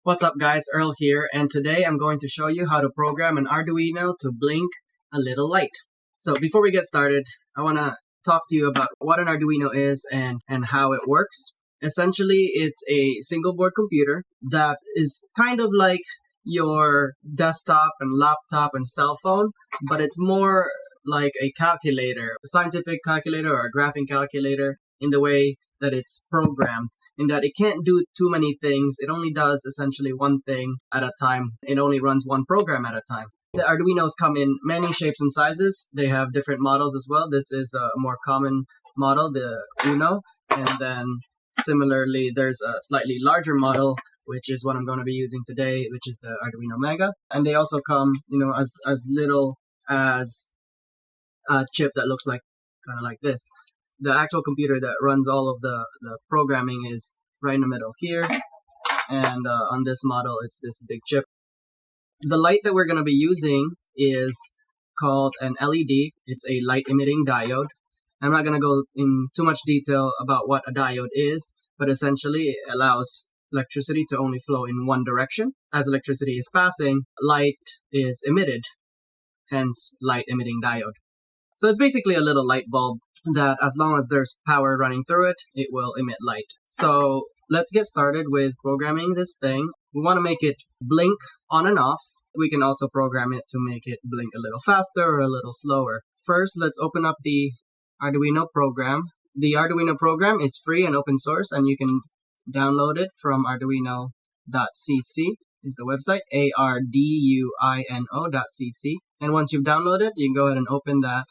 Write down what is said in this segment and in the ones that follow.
What's up guys, Earl here, and today I'm going to show you how to program an Arduino to blink a little light. So before we get started, I want to talk to you about what an Arduino is and how it works. Essentially, it's a single board computer that is kind of like your desktop and laptop and cell phone, but it's more like a calculator, a scientific calculator or a graphing calculator in the way that it's programmed. In that it can't do too many things. It only does essentially one thing at a time. It only runs one program at a time. The Arduinos come in many shapes and sizes. They have different models as well. This is the more common model, the Uno. And then similarly, there's a slightly larger model, which is what I'm going to be using today, which is the Arduino Mega. And they also come, as little as a chip that looks like kind of like this. The actual computer that runs all of the programming is right in the middle here, and on this model it's this big chip. The light that we're going to be using is called an LED. It's a light-emitting diode. I'm not going to go in too much detail about what a diode is, but essentially it allows electricity to only flow in one direction. As electricity is passing, light is emitted, hence light-emitting diode. So it's basically a little light bulb that as long as there's power running through it, it will emit light. So let's get started with programming this thing. We want to make it blink on and off. We can also program it to make it blink a little faster or a little slower. First, let's open up the Arduino program. The Arduino program is free and open source, and you can download it from arduino.cc is the website, arduino.cc. And once you've downloaded it, you can go ahead and open that.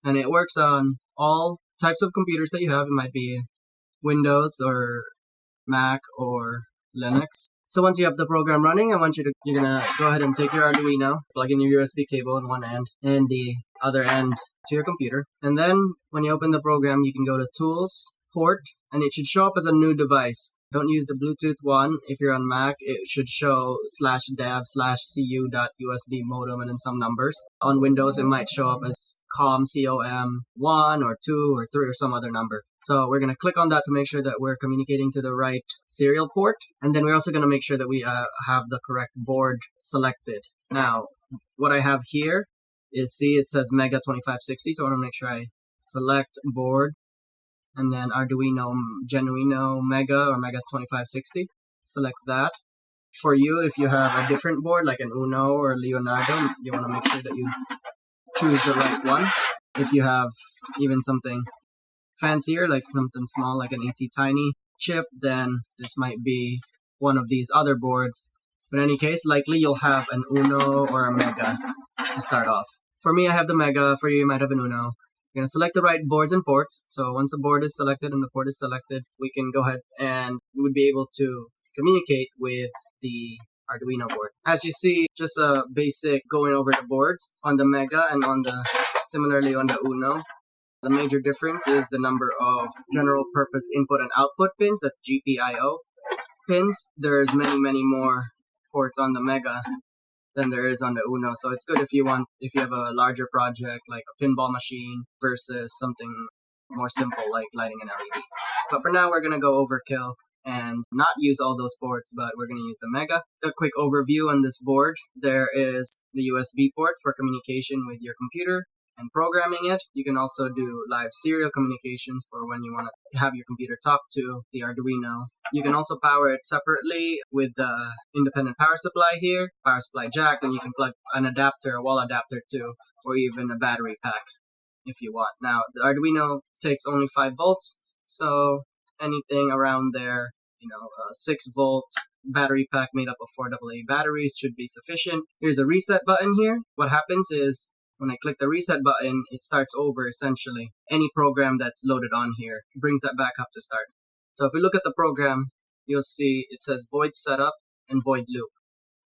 And it works on all types of computers that you have. It might be Windows or Mac or Linux. So once you have the program running, you're gonna go ahead and take your Arduino, plug in your USB cable on one end and the other end to your computer. And then when you open the program, you can go to Tools, Port, and it should show up as a new device. Don't use the Bluetooth one. If you're on Mac, it should show /dev/cu.usb modem and then some numbers. On Windows, it might show up as COM 1 or 2 or 3 or some other number. So we're going to click on that to make sure that we're communicating to the right serial port. And then we're also going to make sure that we have the correct board selected. Now, what I have here is, see, it says Mega 2560. So I want to make sure I select board. And then Arduino Genuino Mega or Mega 2560. Select that. For you, if you have a different board like an Uno or Leonardo, you want to make sure that you choose the right one. If you have even something fancier, like something small like an ATtiny chip, then this might be one of these other boards. But in any case, likely you'll have an Uno or a Mega to start off. For me, I have the Mega. For you, you might have an Uno. You're going to select the right boards and ports. So once the board is selected and the port is selected, we can go ahead and we would be able to communicate with the Arduino board. As you see, just a basic going over the boards on the Mega and similarly on the Uno. The major difference is the number of general purpose input and output pins. That's GPIO pins. There's many more ports on the Mega than there is on the Uno. So it's good if you have a larger project like a pinball machine versus something more simple like lighting an LED. But for now, we're going to go overkill and not use all those ports, but we're going to use the Mega. A quick overview on this board. There is the USB port for communication with your computer and programming it. You can also do live serial communication for when you want to have your computer talk to the Arduino. You can also power it separately with the independent power supply here, power supply jack, and you can plug an adapter, a wall adapter too, or even a battery pack if you want. Now, the Arduino takes only 5 volts, so anything around there, a 6-volt battery pack made up of 4 AA batteries should be sufficient. Here's a reset button here. What happens is, when I click the reset button, it starts over essentially any program that's loaded on here. It brings that back up to start. So if we look at the program, you'll see it says void setup and void loop.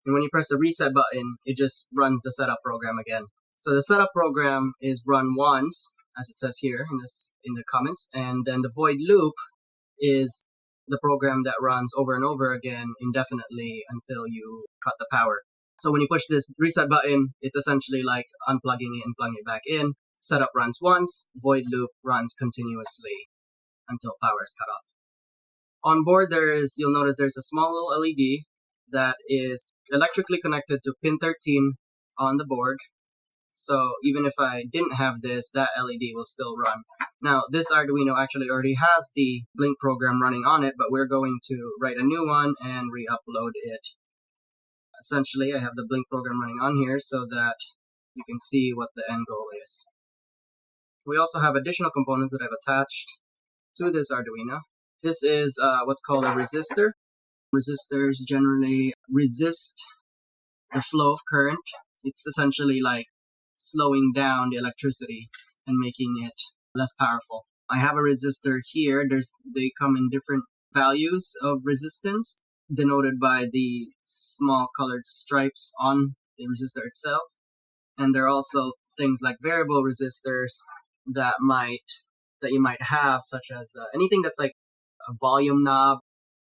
And when you press the reset button, it just runs the setup program again. So the setup program is run once, as it says here in the comments, and then the void loop is the program that runs over and over again indefinitely until you cut the power. So when you push this reset button, it's essentially like unplugging it and plugging it back in. Setup runs once, void loop runs continuously until power is cut off. On board, you'll notice there's a small little LED that is electrically connected to pin 13 on the board. So even if I didn't have this, that LED will still run. Now, this Arduino actually already has the Blink program running on it, but we're going to write a new one and re-upload it. Essentially, I have the Blink program running on here so that you can see what the end goal is. We also have additional components that I've attached to this Arduino. This is what's called a resistor. Resistors generally resist the flow of current. It's essentially like slowing down the electricity and making it less powerful. I have a resistor here. They come in different values of resistance, denoted by the small colored stripes on the resistor itself. And there are also things like variable resistors that you might have, such as anything that's like a volume knob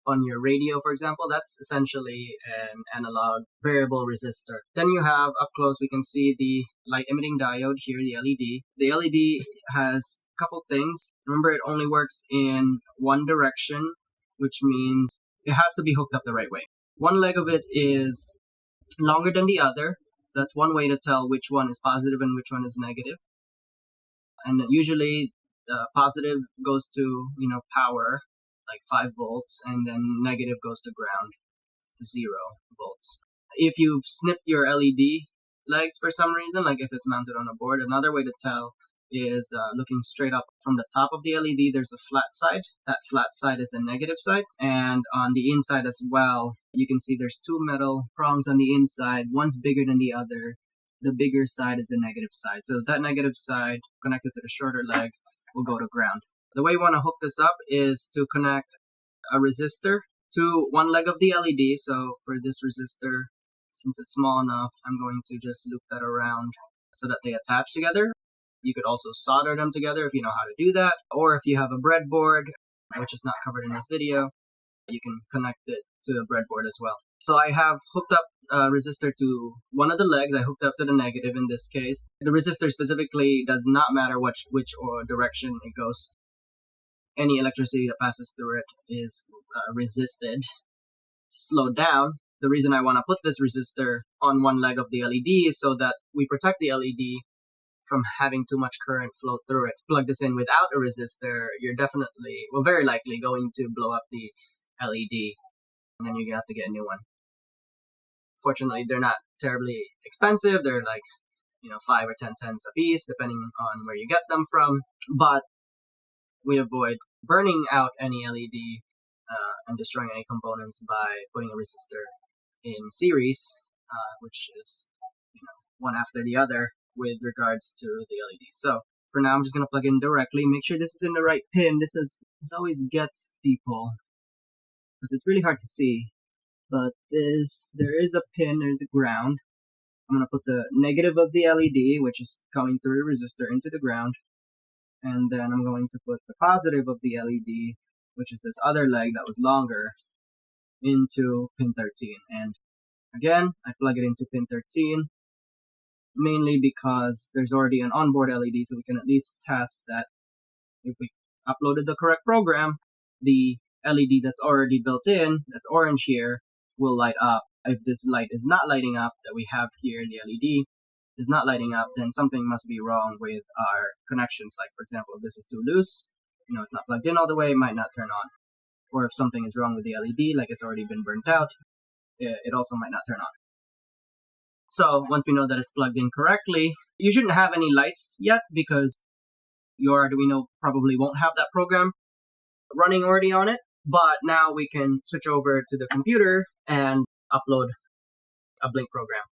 on your radio, for example. That's essentially an analog variable resistor. Then you have up close, we can see the light-emitting diode here, the LED. The LED has a couple things. Remember, it only works in one direction, which means it has to be hooked up the right way. One leg of it is longer than the other. That's one way to tell which one is positive and which one is negative. And usually the positive goes to, power, like 5 volts, and then negative goes to ground, to 0 volts. If you've snipped your LED legs for some reason, like if it's mounted on a board, another way to tell is looking straight up from the top of the LED. There's a flat side. That flat side is the negative side. And on the inside as well, you can see there's 2 metal prongs on the inside. One's bigger than the other. The bigger side is the negative side. So that negative side connected to the shorter leg will go to ground. The way you want to hook this up is to connect a resistor to one leg of the LED. So for this resistor, since it's small enough, I'm going to just loop that around so that they attach together. You could also solder them together if you know how to do that. Or if you have a breadboard, which is not covered in this video, you can connect it to the breadboard as well. So I have hooked up a resistor to one of the legs. I hooked up to the negative in this case. The resistor specifically does not matter which direction it goes. Any electricity that passes through it is resisted, slowed down. The reason I want to put this resistor on one leg of the LED is so that we protect the LED from having too much current flow through it. Plug this in without a resistor, you're definitely, very likely going to blow up the LED, and then you're going to have to get a new one. Fortunately, they're not terribly expensive. They're like, 5 or 10 cents a piece, depending on where you get them from. But we avoid burning out any LED and destroying any components by putting a resistor in series, which is, one after the other with regards to the LED. So for now, I'm just going to plug in directly. Make sure this is in the right pin. This always gets people, because it's really hard to see. But there is a pin, there's a ground. I'm going to put the negative of the LED, which is coming through the resistor, into the ground. And then I'm going to put the positive of the LED, which is this other leg that was longer, into pin 13. And again, I plug it into pin 13, mainly because there's already an onboard LED, so we can at least test that if we uploaded the correct program, the LED that's already built in, that's orange here, will light up. If this light is not lighting up, that we have here, the LED is not lighting up, then something must be wrong with our connections. Like, for example, if this is too loose, it's not plugged in all the way, it might not turn on. Or if something is wrong with the LED, like it's already been burnt out, it also might not turn on. So once we know that it's plugged in correctly, you shouldn't have any lights yet because your Arduino probably won't have that program running already on it. But now we can switch over to the computer and upload a Blink program.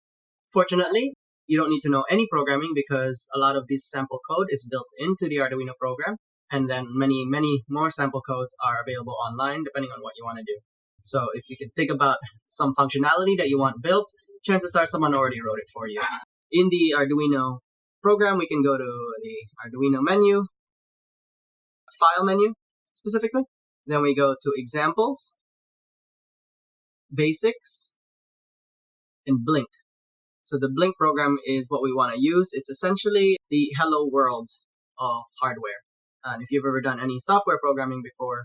Fortunately, you don't need to know any programming because a lot of this sample code is built into the Arduino program, and then many, many more sample codes are available online depending on what you want to do. So if you could think about some functionality that you want built, chances are someone already wrote it for you. In the Arduino program, we can go to the Arduino menu, file menu specifically. Then we go to examples, basics, and Blink. So the Blink program is what we want to use. It's essentially the hello world of hardware. And if you've ever done any software programming before,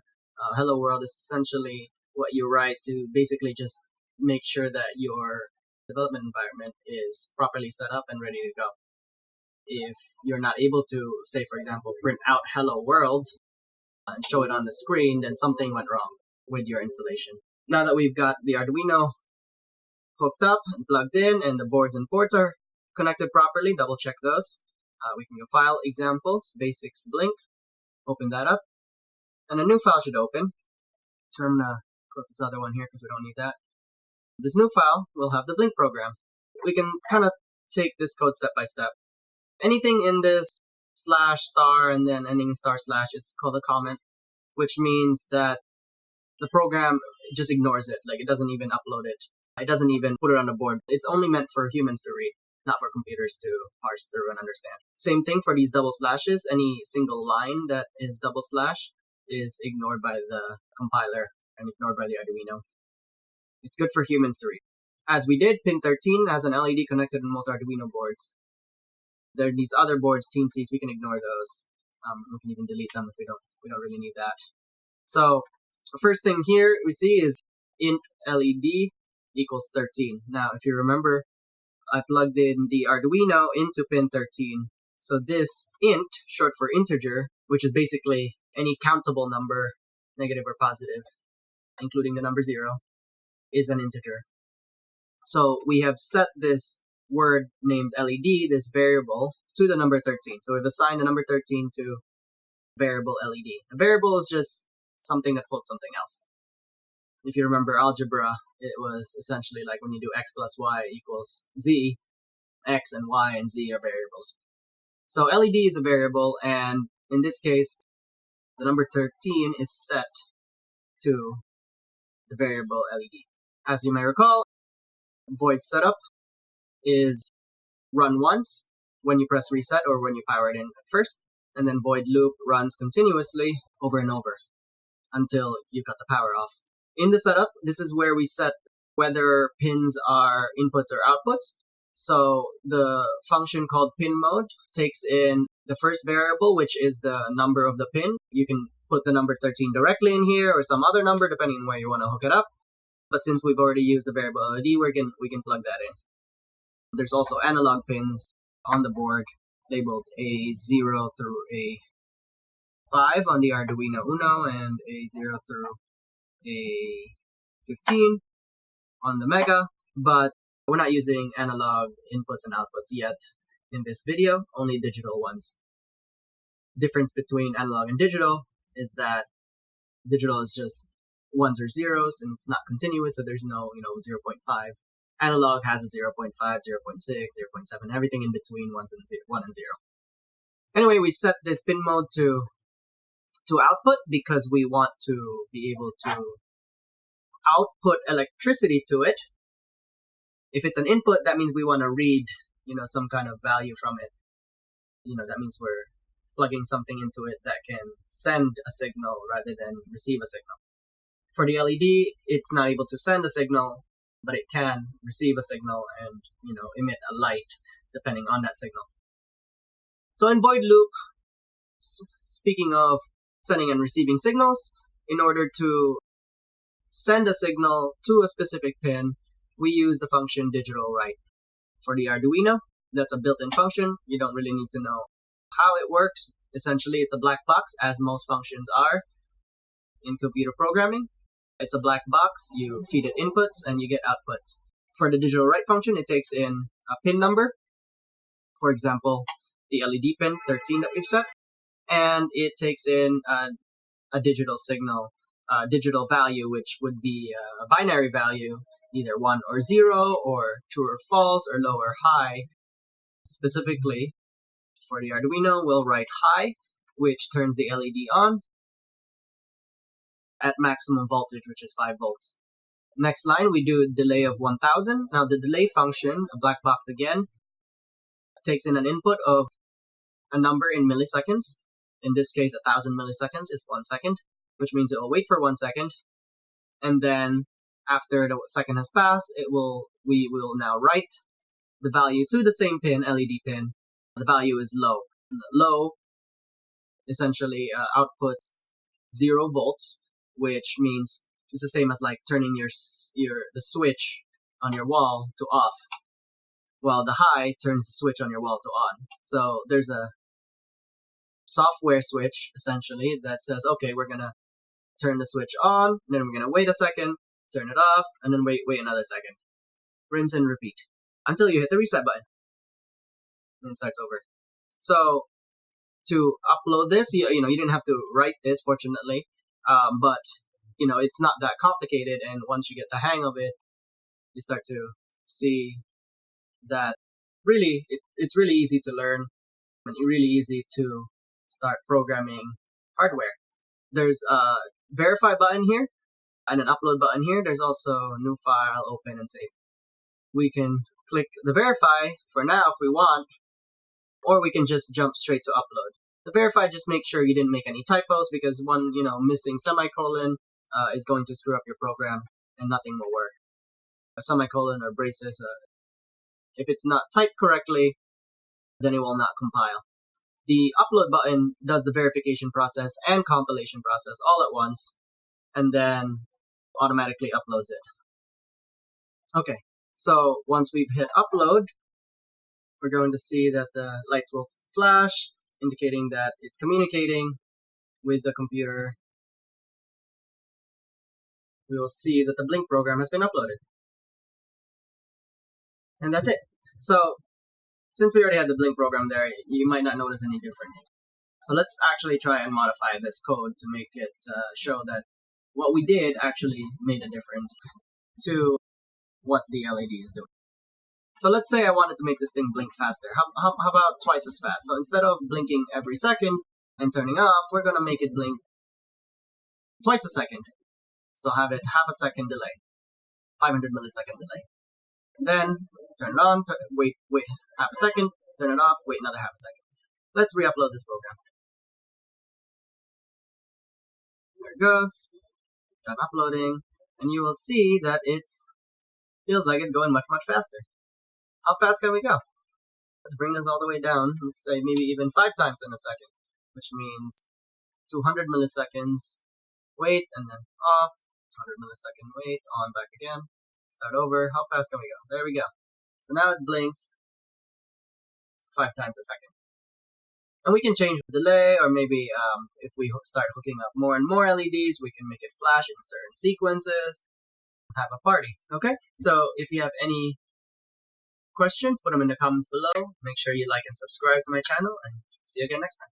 hello world is essentially what you write to basically just make sure that your development environment is properly set up and ready to go. If you're not able to, say for example, print out hello world and show it on the screen, then something went wrong with your installation. Now that we've got the Arduino hooked up and plugged in and the boards and ports are connected properly, double check those. We can go File, Examples, Basics, Blink, open that up, and a new file should open. I'm gonna close this other one here because we don't need that. This new file will have the Blink program. We can kind of take this code step by step. Anything in this slash star and then ending in star slash is called a comment, which means that the program just ignores it. Like, it doesn't even upload it. It doesn't even put it on the board. It's only meant for humans to read, not for computers to parse through and understand. Same thing for these double slashes. Any single line that is double slash is ignored by the compiler and ignored by the Arduino. It's good for humans to read. As we did, pin 13 has an LED connected in most Arduino boards. There are these other boards, teensies, we can ignore those. We can even delete them if we don't really need that. So the first thing here we see is int LED equals 13. Now, if you remember, I plugged in the Arduino into pin 13. So this int, short for integer, which is basically any countable number, negative or positive, including the number 0, is an integer. So we have set this word named LED, this variable, to the number 13. So we've assigned the number 13 to variable LED. A variable is just something that holds something else. If you remember algebra, it was essentially like when you do x plus y equals z, x and y and z are variables. So LED is a variable, and in this case, the number 13 is set to the variable LED. As you may recall, void setup is run once when you press reset or when you power it in at first, and then void loop runs continuously over and over until you cut the power off. In the setup, this is where we set whether pins are inputs or outputs. So the function called pin mode takes in the first variable, which is the number of the pin. You can put the number 13 directly in here or some other number depending on where you want to hook it up. But since we've already used the variable LED, we can plug that in. There's also analog pins on the board labeled A0 through A5 on the Arduino Uno and A0 through A15 on the Mega, but we're not using analog inputs and outputs yet in this video, only digital ones. Difference between analog and digital is that digital is just ones or zeros and it's not continuous, so there's no 0.5. Analog has a 0.5, 0.6, 0.7, everything in between 1 and 0. Anyway, we set this pin mode to output because we want to be able to output electricity to it. If it's an input, that means we want to read, some kind of value from it. That means we're plugging something into it that can send a signal rather than receive a signal. For the LED, it's not able to send a signal, but it can receive a signal and, emit a light depending on that signal. So in void loop, speaking of sending and receiving signals, in order to send a signal to a specific pin, we use the function digital write. For the Arduino, that's a built-in function. You don't really need to know how it works. Essentially, it's a black box, as most functions are in computer programming. It's a black box. You feed it inputs and you get outputs. For the digital write function, it takes in a pin number. For example, the LED pin 13 that we've set, and it takes in a digital signal, digital value, which would be a binary value, either 1 or 0, or true or false, or low or high. Specifically, for the Arduino, we'll write high, which turns the LED on at maximum voltage, which is 5 volts. Next line, we do a delay of 1000. Now the delay function, a black box again, takes in an input of a number in milliseconds. In this case, 1000 milliseconds is 1 second, which means it will wait for 1 second. And then after the second has passed, we will now write the value to the same pin, LED pin. The value is low. Low essentially outputs 0 volts, which means It's the same as like turning the switch on your wall to off, while the high turns the switch on your wall to on. So there's a software switch essentially that says, okay, we're gonna turn the switch on, then we're gonna wait a second, turn it off, and then wait another second. Rinse and repeat until you hit the reset button, and it starts over. So to upload this, you didn't have to write this, fortunately, but it's not that complicated. And once you get the hang of it, you start to see that really it's really easy to learn and really easy to start programming hardware. There's a verify button here and an upload button here. There's also new file, open, and save. We can click the verify for now if we want, or we can just jump straight to upload. The verify, just make sure you didn't make any typos, because one missing semicolon is going to screw up your program and nothing will work. A semicolon or braces, if it's not typed correctly, then it will not compile. The upload button does the verification process and compilation process all at once, and then automatically uploads it. Okay, so once we've hit upload, we're going to see that the lights will flash, indicating that it's communicating with the computer. We will see that the Blink program has been uploaded. And that's it. So, since we already had the Blink program there, you might not notice any difference. So let's actually try and modify this code to make it show that what we did actually made a difference to what the LED is doing. So let's say I wanted to make this thing blink faster. How about twice as fast? So instead of blinking every second and turning off, we're going to make it blink twice a second. So have it half a second delay, 500 millisecond delay. Then turn it on, wait half a second, turn it off, wait another half a second. Let's re-upload this program. There it goes. Done uploading, and you will see that it feels like it's going much faster. How fast can we go? Let's bring this all the way down. Let's say maybe even 5 times in a second, which means 200 milliseconds, wait, and then off, 200 millisecond wait, on, back again, start over. How fast can we go? There we go. So now it blinks 5 times a second. And we can change the delay, or maybe if we start hooking up more and more LEDs, we can make it flash in certain sequences, have a party, okay? So if you have any questions, put them in the comments below. Make sure you like and subscribe to my channel, and see you again next time.